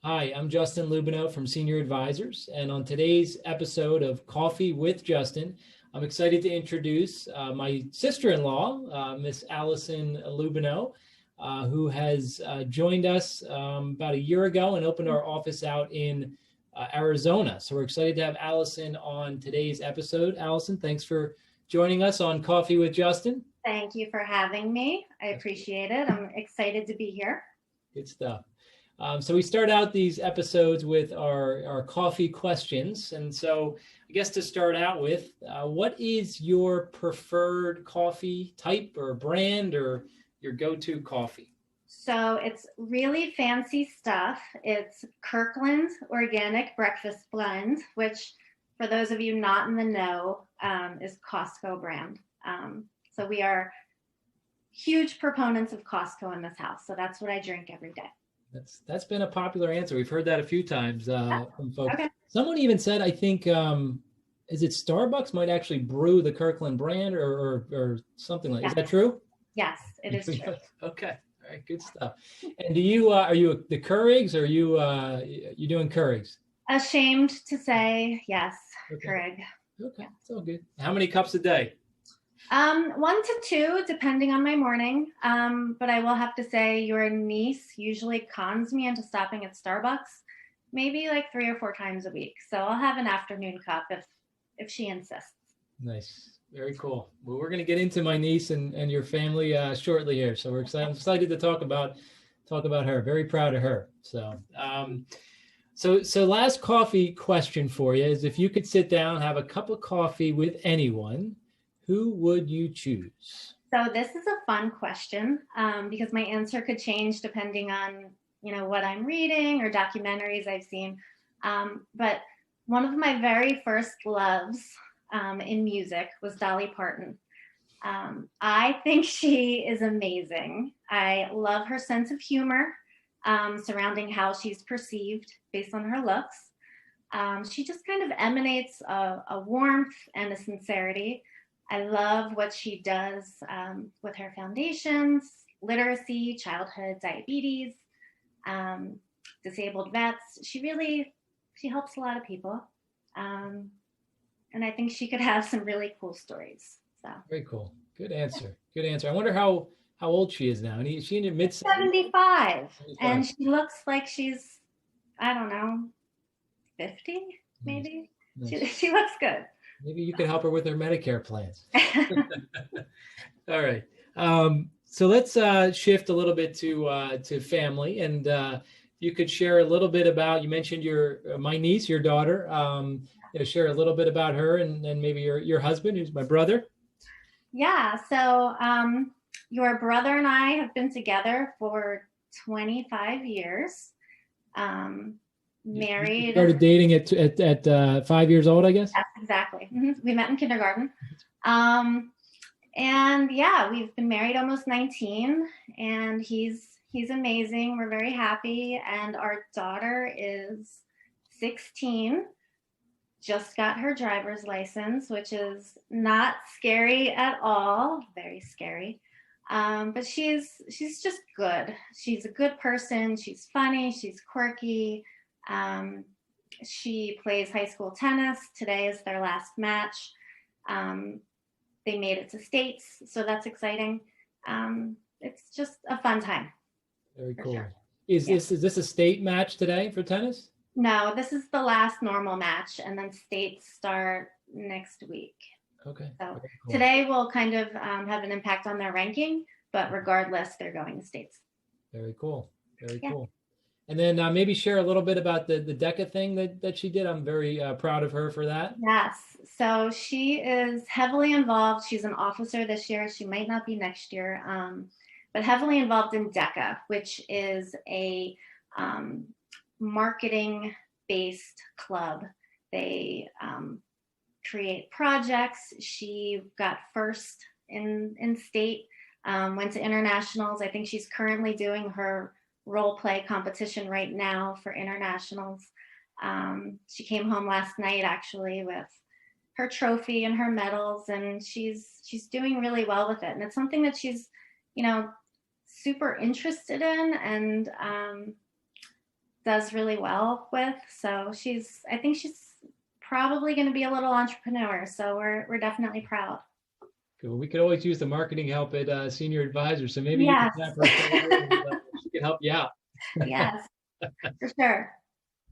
Hi, I'm Justin Lubenow from Senior Advisors, and on today's episode of Coffee with Justin, I'm excited to introduce my sister-in-law, Miss Allison Lubenow, who has joined us about a year ago and opened our office out in Arizona. So we're excited to have Allison on today's episode. Allison, thanks for joining us on Coffee with Justin. Thank you for having me. I appreciate it. I'm excited to be here. Good stuff. So we start out these episodes with our coffee questions. And so I guess to start out with, what is your preferred coffee type or brand or your go-to coffee? So it's really fancy stuff. It's Kirkland Organic Breakfast Blend, which for those of you not in the know, is Costco brand. So we are huge proponents of Costco in this house. So that's what I drink every day. That's been a popular answer. We've heard that a few times from folks. Okay. Someone even said, I think, is it Starbucks might actually brew the Kirkland brand or something like that. Is that true? Yes, it is true. Okay. All right. Good stuff. And do you, are you the Keurigs or are you doing Keurigs? Ashamed to say yes, okay. Keurig. Okay. It's all good. How many cups a day? 1 to 2, depending on my morning. But I will have to say your niece usually cons me into stopping at Starbucks, maybe like 3 or 4 times a week. So I'll have an afternoon cup if she insists. Nice. Very cool. Well, we're going to get into my niece and your family shortly here. So we're excited to talk about her. Very proud of her. So, so last coffee question for you is if you could sit down, have a cup of coffee with anyone, who would you choose? So this is a fun question because my answer could change depending on, what I'm reading or documentaries I've seen. But one of my very first loves in music was Dolly Parton. I think she is amazing. I love her sense of humor surrounding how she's perceived based on her looks. She just kind of emanates a warmth and a sincerity. I love what she does with her foundations, literacy, childhood diabetes, disabled vets. She helps a lot of people. And I think she could have some really cool stories. So very cool. Good answer. Good answer. I wonder how old she is now. And is she in her mid 75. And she looks like she's, I don't know, 50 maybe. Nice. She looks good. Maybe you can help her with her Medicare plans. All right. So let's shift a little bit to family, and you could share a little bit about. You mentioned my niece, your daughter. Share a little bit about her, and maybe your husband, who's my brother. Yeah. So your brother and I have been together for 25 years. Married. You started dating at 5 years old, I guess? Yes, exactly. Mm-hmm. We met in kindergarten. And yeah, we've been married almost 19, and he's amazing. We're very happy. And our daughter is 16, just got her driver's license, which is not scary at all, very scary. But she's just good. She's a good person. She's funny. She's quirky. She plays high school tennis. Today is their last match. They made it to states, so that's exciting. It's just a fun time. Very cool. Sure. Is this a state match today for tennis? No, this is the last normal match, and then states start next week. Okay. So cool. Today will kind of have an impact on their ranking, but regardless, they're going to states. Very cool. Very cool. And then maybe share a little bit about the DECA thing that she did. I'm very proud of her for that. Yes. So she is heavily involved. She's an officer this year. She might not be next year, but heavily involved in DECA, which is a marketing-based club. They create projects. She got first in state, went to internationals. I think she's currently doing her role play competition right now for internationals. She came home last night actually with her trophy and her medals, and she's doing really well with it. And it's something that she's, super interested in, and does really well with. So I think she's probably going to be a little entrepreneur. So we're definitely proud. Cool. We could always use the marketing help at Senior Advisor. So maybe you can Yes. tap her shoulder and she can help you out. Yes, for sure.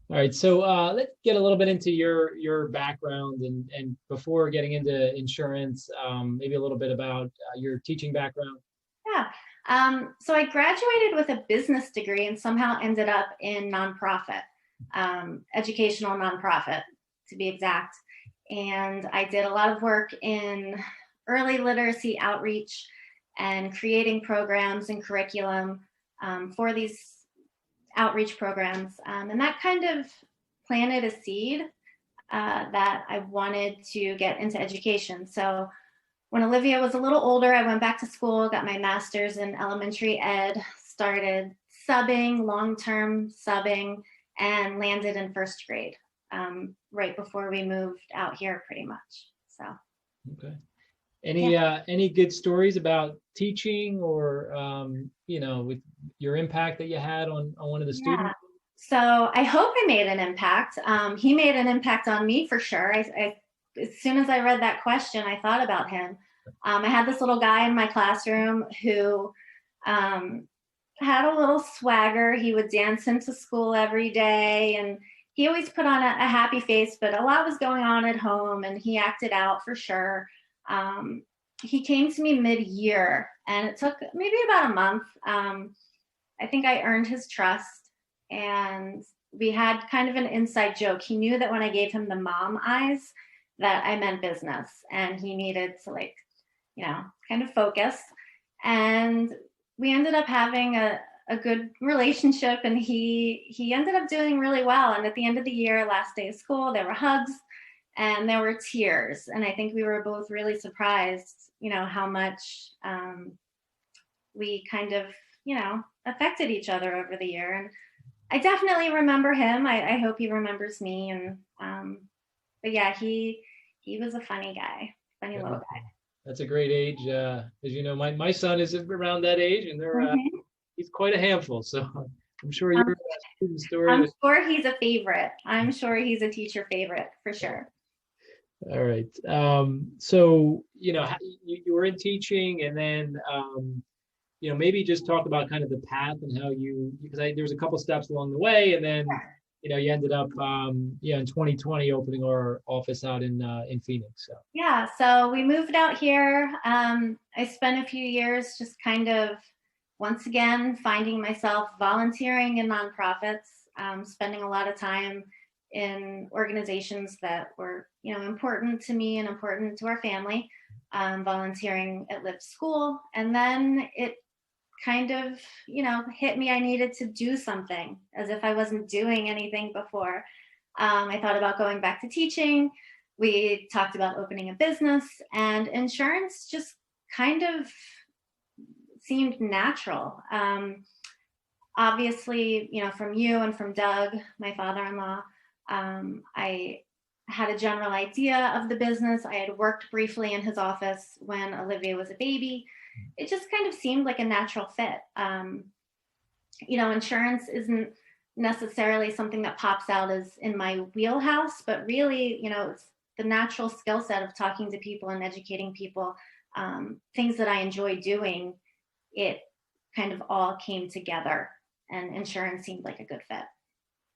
All right. So let's get a little bit into your background and before getting into insurance, maybe a little bit about your teaching background. Yeah. So I graduated with a business degree and somehow ended up in nonprofit, educational nonprofit to be exact. And I did a lot of work in early literacy outreach and creating programs and curriculum for these outreach programs. And that kind of planted a seed that I wanted to get into education. So when Olivia was a little older, I went back to school, got my master's in elementary ed, started subbing, long-term subbing, and landed in first grade right before we moved out here pretty much. So. Okay. Any good stories about teaching or, with your impact that you had on one of the students? So I hope I made an impact. He made an impact on me for sure. As soon as I read that question, I thought about him. I had this little guy in my classroom who had a little swagger. He would dance into school every day, and he always put on a happy face, but a lot was going on at home, and he acted out for sure. He came to me mid-year, and it took maybe about a month. I think I earned his trust, and we had kind of an inside joke. He knew that when I gave him the mom eyes that I meant business, and he needed to kind of focus. And we ended up having a good relationship, and he ended up doing really well. And at the end of the year, last day of school, there were hugs and there were tears. And I think we were both really surprised, how much we kind of, affected each other over the year. And I definitely remember him. I hope he remembers me. And but yeah, he was a funny guy, funny little guy. That's a great age. As you know, my son is around that age, and he's quite a handful. So I'm sure your student story. I'm sure he's a favorite. I'm sure he's a teacher favorite for sure. All right. So you were in teaching, and then maybe just talk about kind of the path and how because there was a couple steps along the way, and then you ended up in 2020 opening our office out in Phoenix. So so we moved out here. I spent a few years just kind of once again finding myself volunteering in nonprofits, spending a lot of time in organizations that were important to me and important to our family, volunteering at Live School. And then it kind of hit me I needed to do something, as if I wasn't doing anything before. I thought about going back to teaching. We talked about opening a business, and insurance just kind of seemed natural. Obviously, from you and from Doug, my father-in-law, I had a general idea of the business. I had worked briefly in his office when Olivia was a baby. It just kind of seemed like a natural fit. Insurance isn't necessarily something that pops out as in my wheelhouse, but really, it's the natural skill set of talking to people and educating people, things that I enjoy doing. It kind of all came together, and insurance seemed like a good fit.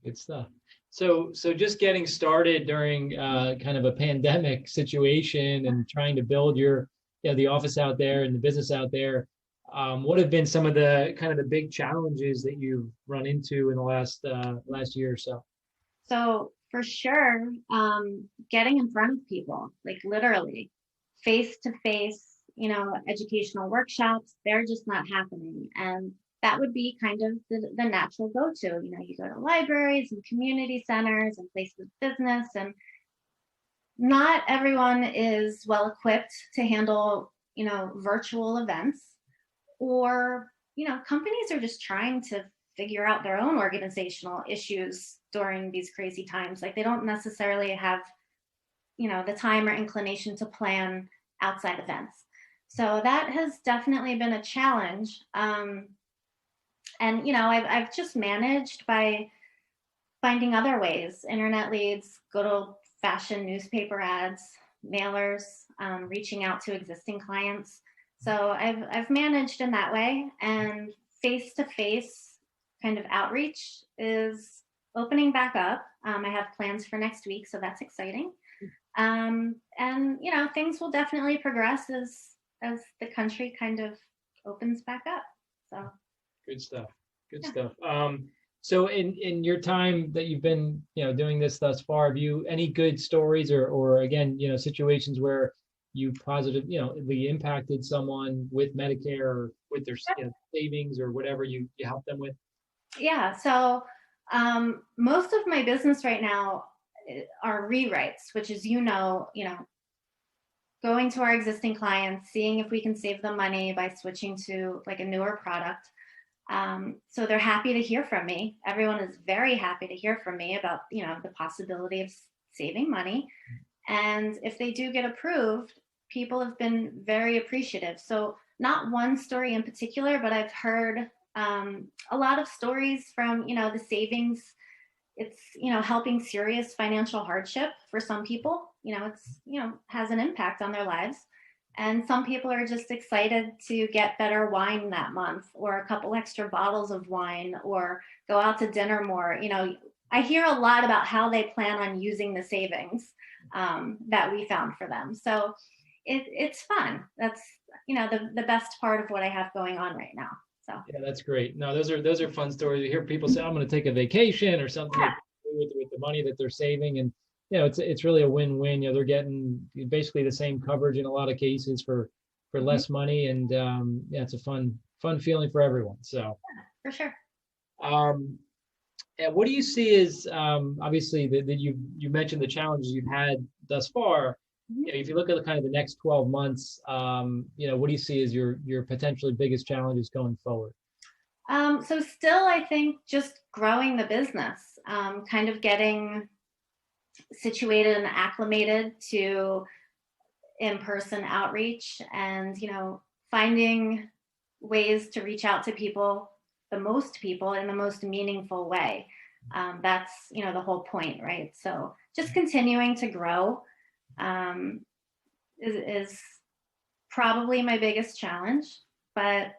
Good stuff. So just getting started during kind of a pandemic situation and trying to build the office out there and the business out there, what have been some of the kind of the big challenges that you've run into in the last year or so? So for sure, getting in front of people, like literally face to face, educational workshops, they're just not happening. And that would be kind of the natural go-to. You go to libraries and community centers and places of business, and not everyone is well equipped to handle, virtual events, or, companies are just trying to figure out their own organizational issues during these crazy times. Like they don't necessarily have, the time or inclination to plan outside events. So that has definitely been a challenge. And, I've just managed by finding other ways, internet leads, good old fashioned newspaper ads, mailers, reaching out to existing clients. So I've managed in that way, and face-to-face kind of outreach is opening back up. I have plans for next week, so that's exciting. And things will definitely progress as the country kind of opens back up. So good stuff. Good stuff. So in your time that you've been, doing this thus far, have you any good stories or again, situations where you positively impacted someone with Medicare or with their savings or whatever you help them with? Yeah. So most of my business right now are rewrites, which is, going to our existing clients, seeing if we can save them money by switching to like a newer product. So they're happy to hear from me. Everyone is very happy to hear from me about, the possibility of saving money. And if they do get approved, people have been very appreciative. So not one story in particular, but I've heard a lot of stories from, the savings. It's, helping serious financial hardship for some people. It's, has an impact on their lives. And some people are just excited to get better wine that month, or a couple extra bottles of wine, or go out to dinner more. I hear a lot about how they plan on using the savings that we found for them. So it's fun. That's, the best part of what I have going on right now. So yeah, that's great. No, those are fun stories. You hear people say, "I'm going to take a vacation" or something with the money that they're saving, and it's really a win-win. They're getting basically the same coverage in a lot of cases for less money, and it's a fun feeling for everyone. So for sure. And what do you see as obviously that you mentioned the challenges you've had thus far. If you look at kind of the next 12 months, what do you see as your potentially biggest challenges going forward? So still, I think just growing the business, kind of getting situated and acclimated to in-person outreach, and finding ways to reach out to people, the most people, in the most meaningful way. That's the whole point, right? So just continuing to grow is probably my biggest challenge, but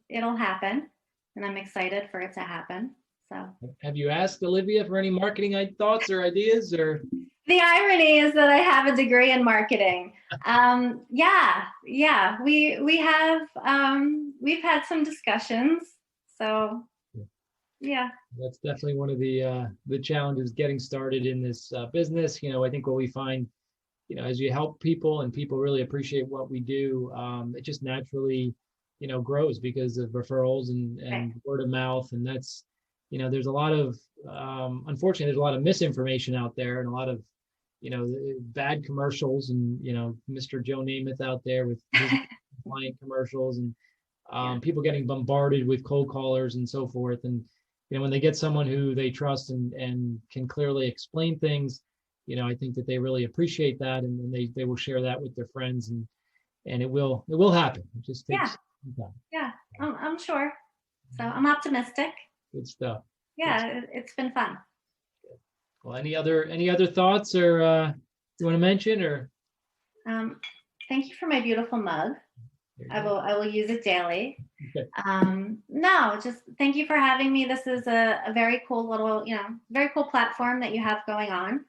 it'll happen, and I'm excited for it to happen. So have you asked Olivia for any marketing thoughts or ideas? Or the irony is that I have a degree in marketing. We have we've had some discussions. So yeah, that's definitely one of the challenges getting started in this business. I think what we find, as you help people and people really appreciate what we do, it just naturally grows because of referrals and word of mouth. And that's there's a lot of unfortunately there's a lot of misinformation out there, and a lot of bad commercials, and Mr. Joe Namath out there with his client commercials, and people getting bombarded with cold callers and so forth. And when they get someone who they trust and can clearly explain things, I think that they really appreciate that, and they will share that with their friends, and it will happen. It just takes some time. Yeah, I'm sure. So I'm optimistic. Good stuff. Yeah, it's been fun. Well, any other thoughts or you want to mention? Or thank you for my beautiful mug. I will use it daily. Okay. No, just thank you for having me. This is a very cool little, very cool platform that you have going on.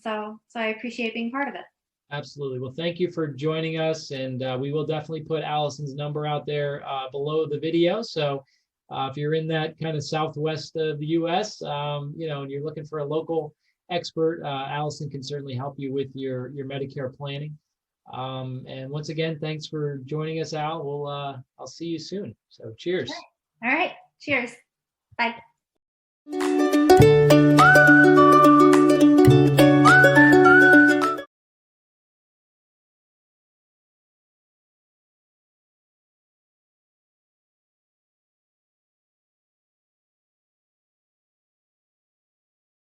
So I appreciate being part of it. Absolutely. Well, thank you for joining us, and we will definitely put Allison's number out there below the video. So if you're in that kind of southwest of the U.S., and you're looking for a local expert, Allison can certainly help you with your Medicare planning. And once again, thanks for joining us, Al. I'll see you soon. So cheers. All right. Cheers. Bye.